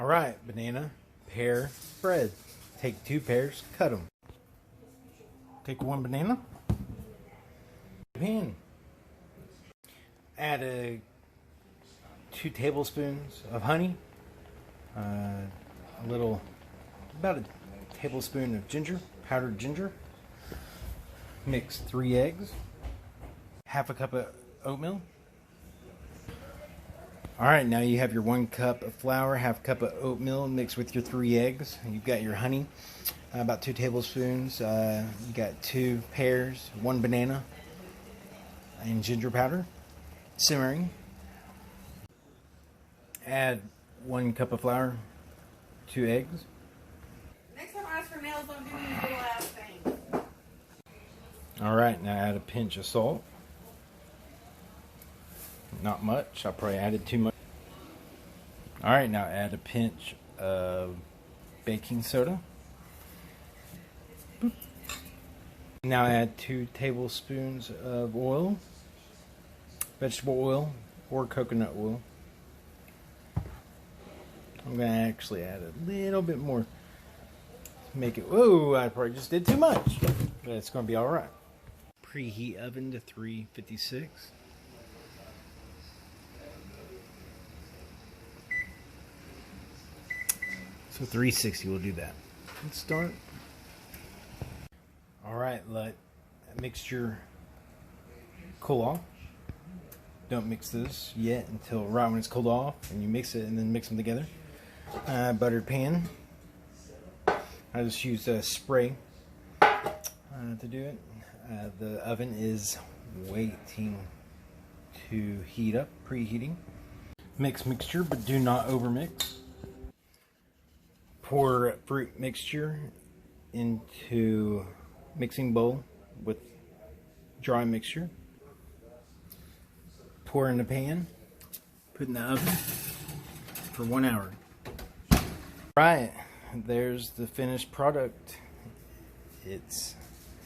Alright, banana, pear, bread. Take 2 pears, cut them. Take 1 banana, pan. Add 2 tablespoons of honey, about a tablespoon of ginger, powdered ginger. Mix 3 eggs, half a cup of oatmeal. Alright, now you have your 1 cup of flour, half cup of oatmeal mixed with your 3 eggs. You've got your honey, about 2 tablespoons. You got 2 pears, 1 banana, and ginger powder. Simmering. Add 1 cup of flour, 2 eggs. Next time I ask for nails, don't do these little ass things. Alright, now add a pinch of salt. Not much, I probably added too much. Alright, now add a pinch of baking soda. Now add 2 tablespoons of oil, vegetable oil or coconut oil. I'm going to actually add a little bit more to make it, whoa, I probably just did too much, but it's going to be alright. Preheat oven to 356. So 360 will do that. Let's start. Alright, let that mixture cool off. Don't mix this yet until right when it's cooled off, and you mix it and then mix them together. Buttered pan. I just used a spray to do it. The oven is waiting to heat up, preheating. Mix mixture, but do not overmix. Pour fruit mixture into mixing bowl with dry mixture. Pour in the pan. Put in the oven for 1 hour. Right, there's the finished product. It's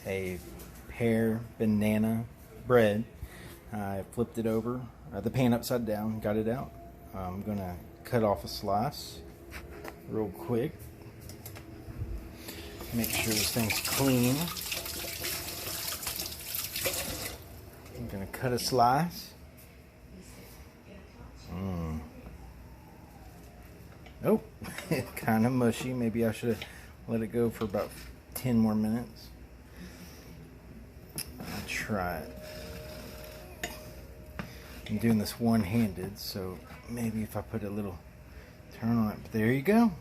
a pear banana bread. I flipped it over, the pan upside down, got it out. I'm gonna cut off a slice real quick. Make sure this thing's clean. I'm gonna cut a slice. Oh, it's kind of mushy. Maybe I should have let it go for about 10 more minutes. I'll try it. I'm doing this one-handed, so maybe if I put a little turn on it. But there you go.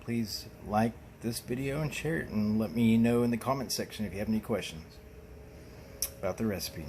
Please like this video and share it, and let me know in the comment section if you have any questions about the recipe.